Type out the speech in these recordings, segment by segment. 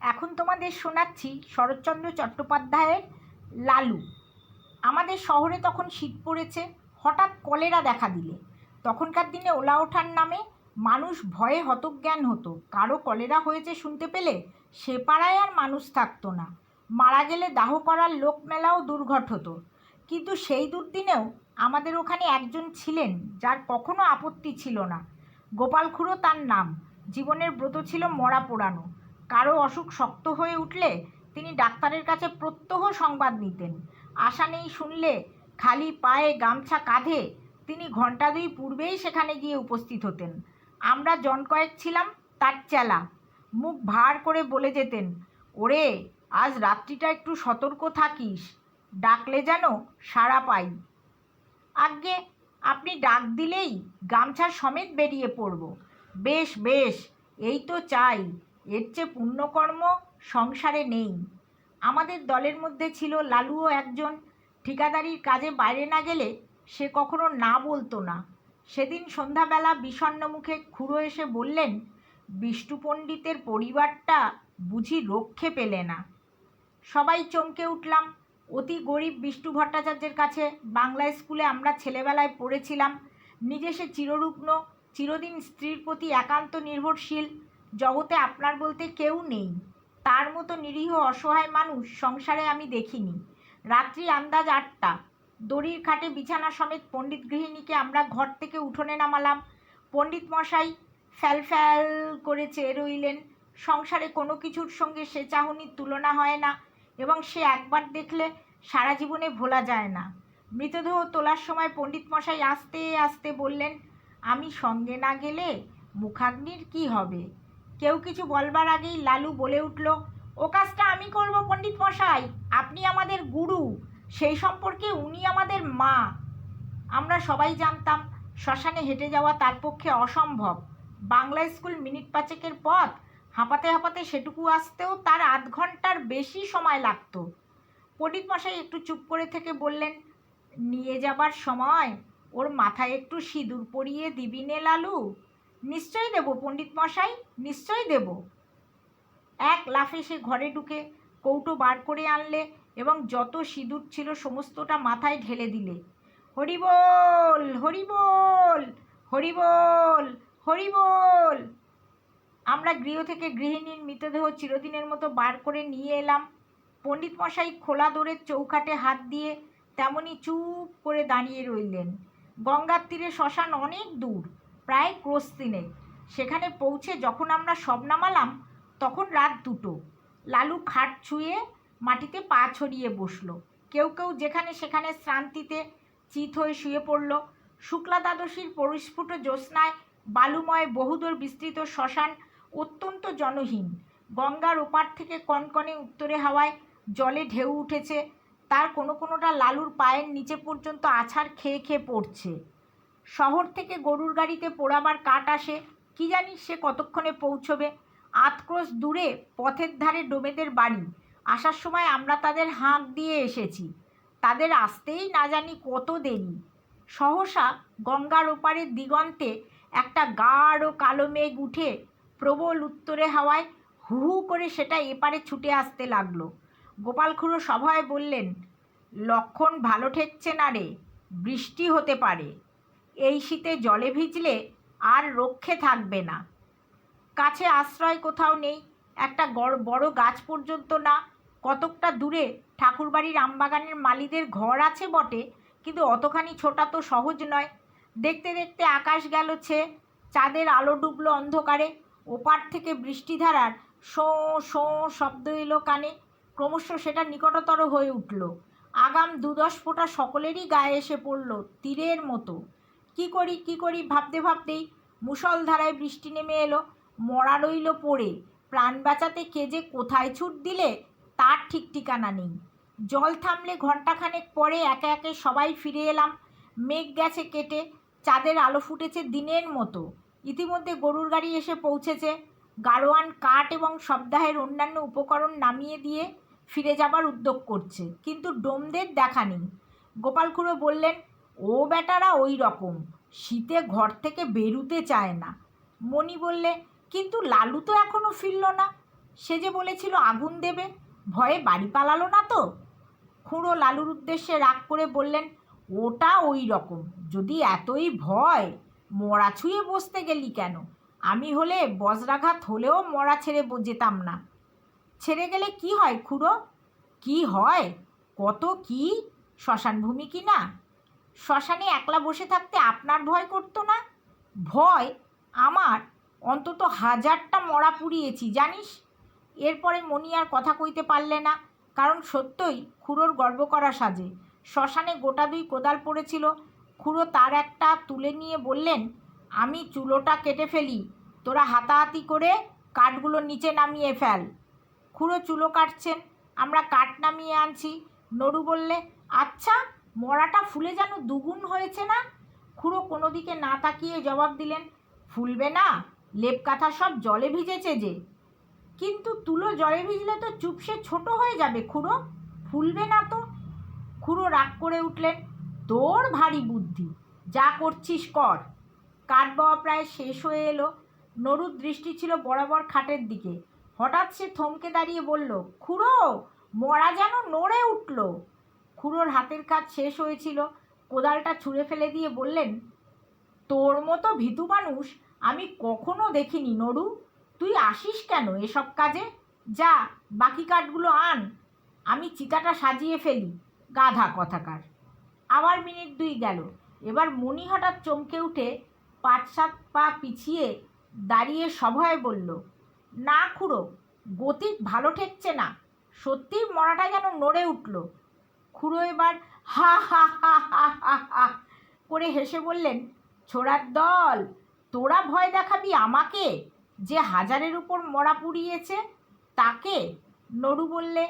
এখন তোমাদের শোনাচ্ছি শরৎচন্দ্র চট্টোপাধ্যায়ের লালু। আমাদের শহরে তখন শীত পড়েছে, হঠাৎ কলেরা দেখা দিলে। তখনকার দিনে ওলা ওঠার নামে মানুষ ভয়ে হতজ্ঞান হতো। কারো কলেরা হয়েছে শুনতে পেলে সে পাড়ায় আর মানুষ থাকতো না। মারা গেলে দাহ করার লোক মেলাও দুর্ঘট হতো। কিন্তু সেই দুর্দিনেও আমাদের ওখানে একজন ছিলেন যার কখনো আপত্তি ছিল না। গোপাল খুড়ো তার নাম। জীবনের ব্রত ছিল মরা পোড়ানো। কারো অসুখ শক্ত হয়ে উঠলে তিনি ডাক্তারের কাছে প্রত্যহ সংবাদ নিতেন। আশা নেই শুনলে খালি পায়ে গামছা কাঁধে তিনি ঘণ্টা দুই পূর্বেই সেখানে গিয়ে উপস্থিত হতেন। আমরা জন কয়েক ছিলাম তার চেলা। মুখ ভার করে বলে যেতেন, ওরে আজ রাত্রিটা একটু সতর্ক থাকিস, ডাকলে যেন সাড়া পাই। আজ্ঞে, আপনি ডাক দিলেই গামছা সমেত বেরিয়ে পড়ব। বেশ বেশ, এই তো চাই, এর চেয়ে পুণ্যকর্ম সংসারে নেই। আমাদের দলের মধ্যে ছিল লালুও একজন। ঠিকাদারির কাজে বাইরে না গেলে সে কখনো না বলতো না। সেদিন সন্ধ্যাবেলা বিষণ্ণ মুখে খুড়ো এসে বললেন, বিষ্টু পণ্ডিতের পরিবারটা বুঝি রক্ষে পেলে না। সবাই চমকে উঠলাম। অতি গরিব বিষ্টু ভট্টাচার্যের কাছে বাংলা স্কুলে আমরা ছেলেবেলায় পড়েছিলাম। নিজে সে চিররুগ্ন, চিরদিন স্ত্রীর প্রতি একান্ত নির্ভরশীল। জগতে আপনার বলতে কেউ নেই। তার মতো নিরীহ অসহায় মানুষ সংসারে আমি দেখিনি। রাত্রি আন্দাজ 8টা। দড়ির খাটে বিছানা সমেত পণ্ডিত গৃহিণীকে আমরা ঘর থেকে উঠোনে নামালাম। পণ্ডিত মশাই ফ্যাল ফ্যাল করে চেয়ে রইলেন। সংসারে কোনো কিছুর সঙ্গে সে চাহনির তুলনা হয় না, এবং সে একবার দেখলে সারা জীবনে ভোলা যায় না। মৃতদেহ তোলার সময় পণ্ডিত মশাই আস্তে আস্তে বললেন, আমি সঙ্গে না গেলে মুখাগ্নির কি হবে? কেউ কিছু বলবার আগেই লালু বলে উঠল, ও কাজটা আমি করব পণ্ডিত মশাই, আপনি আমাদের গুরু, সেই সম্পর্কে উনি আমাদের মা। আমরা সবাই জানতাম শ্মশানে হেঁটে যাওয়া তার পক্ষে অসম্ভব। বাংলা স্কুল মিনিট পাঁচেকের পথ, হাঁপাতে হাঁপাতে সেটুকু আসতেও তার আধ ঘন্টার বেশি সময় লাগত। পণ্ডিত মশাই একটু চুপ করে থেকে বললেন, নিয়ে যাবার সময় ওর মাথায় একটু সিঁদুর পরিয়ে দিবি নে লালু? নিশ্চয়ই দেব পণ্ডিত মশাই, নিশ্চয়ই দেব। এক লাফে সে ঘরে ঢুকে কৌটো বার করে আনলে এবং যত সিঁদুর ছিল সমস্তটা মাথায় ঢেলে দিলে। হরি বল, হরি বল, হরি বল, হরি বল। আমরা গৃহ থেকে গৃহিণীর মৃতদেহ চিরদিনের মতো বার করে নিয়ে এলাম। পণ্ডিত মশাই খোলা দোরের চৌকাঠে হাত দিয়ে তেমনি চুপ করে দাঁড়িয়ে রইলেন। গঙ্গার তীরে শ্মশান অনেক দূর, প্রায় ক্রোশ 3। সেখানে পৌঁছে যখন আমরা সব নামালাম তখন রাত 2টো। লালু খাট ছুঁয়ে মাটিতে পা ছড়িয়ে বসলো। কেউ কেউ যেখানে সেখানে শ্রান্তিতে চিত হয়ে শুয়ে পড়ল। শুক্লা দ্বাদশীর পরিস্ফুট জ্যোৎস্নায় বালুময় বহুদূর বিস্তৃত শ্মশান অত্যন্ত জনহীন। গঙ্গার ওপার থেকে কনকনে উত্তরে হাওয়ায় জলে ঢেউ উঠেছে। তার কোনো কোনোটা লালুর পায়ের নিচে পর্যন্ত আছাড় খেয়ে খেয়ে পড়ছে। শহর থেকে গরুর গাড়িতে পোড়াবার কাঠ আসে, কি জানি সে কতক্ষণে পৌঁছবে। 8 ক্রোশ দূরে পথের ধারে ডোমেদের বাড়ি। আসার সময় আমরা তাদের হাঁক দিয়ে এসেছি, তাদের আসতেই না জানি কত দেরি। সহসা গঙ্গার ওপারের দিগন্তে একটা গাঢ় কালো মেঘ উঠে প্রবল উত্তরে হাওয়ায় হু হু করে সেটা এপারে ছুটে আসতে লাগলো। গোপাল খুড়ো সভয়ে বললেন, লক্ষণ ভালো ঠেকছে না রে, বৃষ্টি হতে পারে। এই শীতে জলে ভিজলে আর রক্ষে থাকবে না। কাছে আশ্রয় কোথাও নেই, একটা বড় গাছ পর্যন্ত না। কতকটা দূরে ঠাকুরবাড়ির আমবাগানের মালিদের ঘর আছে বটে, কিন্তু অতখানি ছোটা তো সহজ নয়। দেখতে দেখতে আকাশ গেল ছেয়ে, চাঁদের আলো ডুবলো অন্ধকারে। ওপার থেকে বৃষ্টিধারার শোঁ শোঁ শব্দ এলো কানে। ক্রমশ সেটা নিকটতর হয়ে উঠল। আগাম 2-10 ফোঁটা সকলেরই গায়ে এসে পড়ল তীরের মতো। কি করি ভাবতে ভাবতেই মুষলধারায় বৃষ্টি নেমে এলো। মরা রইল পড়ে। প্রাণ বাঁচাতে কে যে কোথায় ছুট দিলে তার ঠিক ঠিকানা নেই। জল থামলে ঘণ্টাখানেক পরে একে একে সবাই ফিরে এলাম। মেঘ গেছে কেটে, চাঁদের আলো ফুটেছে দিনের মতো। ইতিমধ্যে গরুর গাড়ি এসে পৌঁছেছে। গাড়োয়ান কাঠ এবং সপ্তাহের অন্যান্য উপকরণ নামিয়ে দিয়ে ফিরে যাবার উদ্যোগ করছে, কিন্তু ডোমদের দেখা নেই। গোপাল খুড়ো বললেন, ও বেটারা ওই রকম, শীতে ঘর থেকে বেরুতে চায় না। মণি বললে, কিন্তু লালু তো এখনো ফিরল না। সে যে বলেছিল আগুন দেবে, ভয়ে বাড়ি পালালো না তো? খুড়ো লালুর উদ্দেশ্যে রাগ করে বললেন, ওটা ওই রকম। যদি এতই ভয়, মরা ছুঁয়ে বসতে গেলি কেন? আমি হলে বজ্রাঘাত হলেও মরা ছেড়ে যেতাম না। ছেড়ে গেলে কি হয় খুড়ো? কি হয়? কত কি, শ্মশানভূমি কি না? শ্মশানে একলা বসে থাকতে আপনার ভয় করতো না? ভয় আমার? অন্তত 1000টা মরা পুড়িয়েছি জানিস। এরপরে মণি আর কথা কইতে পারলে না, কারণ সত্যই খুড়োর গর্ব করা সাজে। শ্মশানে গোটা 2 কোদাল পড়েছিল। খুড়ো তার একটা তুলে নিয়ে বললেন, আমি চুলোটা কেটে ফেলি, তোরা হাতাহাতি করে কাঠগুলো নিচে নামিয়ে ফেল। খুড়ো চুলো কাটছেন, আমরা কাঠ নামিয়ে আনছি। নড়ু বললে, আচ্ছা, মরাটা ফুলে যেন দুগুণ হয়েছে না? খুড়ো কোনো দিকে না তাকিয়ে জবাব দিলেন, ফুলবে না, লেপ কাঁথা সব জলে ভিজেছে যে। কিন্তু তুলো জলে ভিজলে তো চুপসে ছোট হয়ে যাবে খুড়ো, ফুলবে না তো। খুড়ো রাগ করে উঠলেন, তোর ভারী বুদ্ধি, যা করছিস কর। কাঠ বাওয়া প্রায় শেষ হয়ে এলো। নরুর দৃষ্টি ছিল বরাবর খাটের দিকে। হঠাৎ সে থমকে দাঁড়িয়ে বলল, খুড়ো, মরা যেন নড়ে উঠল। খুড়োর হাতের কাজ শেষ হয়েছিল। কোদালটা ছুঁড়ে ফেলে দিয়ে বললেন, তোর মতো ভীতু মানুষ আমি কখনো দেখিনি নরু। তুই আসিস কেন এসব কাজে? যা, বাকি কাঠগুলো আন, আমি চিতাটা সাজিয়ে ফেলি। গাধা কথাকার। আবার মিনিট 2 গেল। এবার মণি হঠাৎ চমকে উঠে 5-7 পা পিছিয়ে দাঁড়িয়ে সভয়ে বলল, না খুড়ো, গতি ভালো ঠেকছে না, সত্যিই মরাটা যেন নড়ে উঠল। খুড়ো এবার হা হা হা হা হা হা করে হেসে বললেন, ছোড়ার দল, তোরা ভয় দেখাবি আমাকে, যে 1000-এর উপর মরা পুড়িয়েছে তাকে? নরু বললে,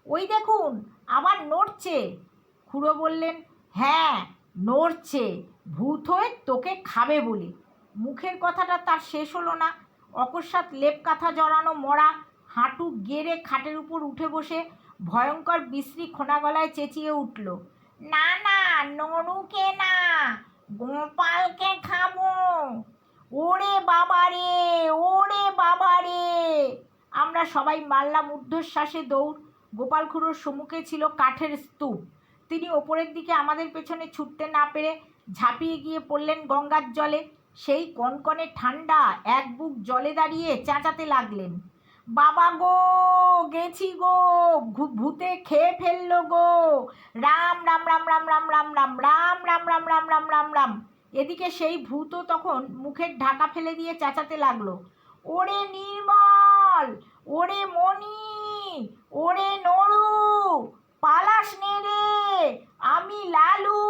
ওই দেখুন আবার নড়ছে। খুড়ো বললেন, হ্যাঁ নড়ছে, ভূত হয়ে তোকে খাবে বলে। মুখের কথাটা তার শেষ হলো না। অকস্মাৎ লেপ কাঁথা জড়ানো মরা হাঁটু গেড়ে খাটের উপর উঠে বসে ভয়ঙ্কর বিশ্রী খোনা গলায় চেঁচিয়ে উঠল, না না, নরুকে না, গোপালকে খাবো। ওরে বাবারে, ওরে বাবারে! আমরা সবাই মারলাম ঊর্ধ্বশ্বাসে দৌড়। গোপাল খুড়োর সম্মুখে ছিল কাঠের স্তূপ। তিনি ওপরের দিকে আমাদের পেছনে ছুটতে না পেরে ঝাঁপিয়ে গিয়ে পড়লেন গঙ্গার জলে। সেই কনকনে ঠান্ডা এক বুক জলে দাঁড়িয়ে চেঁচাতে লাগলেন, বাবা গো, গেছি গো, ভূতে খেয়ে ফেললো গো, রাম রাম রাম রাম রাম রাম রাম রাম রাম রাম রাম রাম রাম রাম। এদিকে সেই ভূতও তখন মুখের ঢাকা ফেলে দিয়ে চেঁচাতে লাগলো, ওরে নির্মল, ওরে মণি, ওরে নরু, পালাস নে রে, আমি লালু,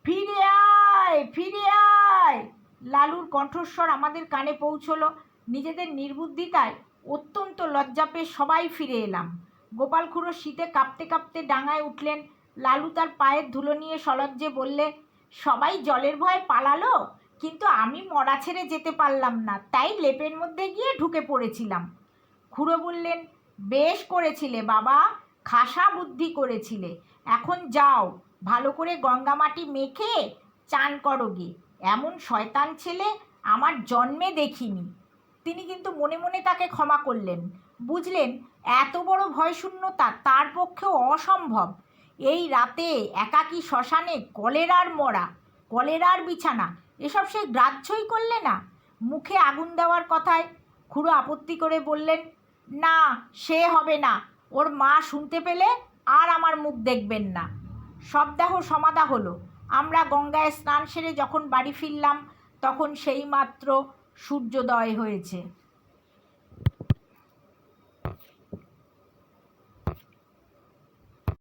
ফিরে আয়, ফিরে আয়। লালুর কণ্ঠস্বর আমাদের কানে পৌঁছলো। নিজেদের নির্বুদ্ধিতায় অত্যন্ত লজ্জা পেয়ে সবাই ফিরে এলাম। গোপাল খুড়ো শীতে কাঁপতে কাঁপতে ডাঙায় উঠলেন। লালু তার পায়ের ধুলো নিয়ে সলজ্জে বললে, সবাই জলের ভয়ে পালালো, কিন্তু আমি মরা ছেড়ে যেতে পারলাম না, তাই লেপের মধ্যে গিয়ে ঢুকে পড়েছিলাম। খুড়ো বললেন, বেশ করেছিলে বাবা, খাসা বুদ্ধি করেছিলে। এখন যাও, ভালো করে গঙ্গা মাটি মেখে চান করো গে। এমন শয়তান ছেলে আমার জন্মে দেখিনি। তিনি কিন্তু মনে মনে তাকে ক্ষমা করলেন। বুঝলেন, এত বড় ভয়শূন্যতা তার পক্ষেও অসম্ভব। এই রাতে একাকী শ্মশানে কলেরার মরা, কলেরার বিছানা, এসব সে গ্রাহ্যই করলে না। মুখে আগুন দেওয়ার কথায় খুড়ো আপত্তি করে বললেন, না, সে হবে না। ওর মা শুনতে পেলে আর আমার মুখ দেখবেন না। সবদাহ সমাধা হলো। আমরা গঙ্গায় স্নান সেরে যখন বাড়ি ফিরলাম, তখন সেই মাত্র সূর্যোদয় হয়েছে।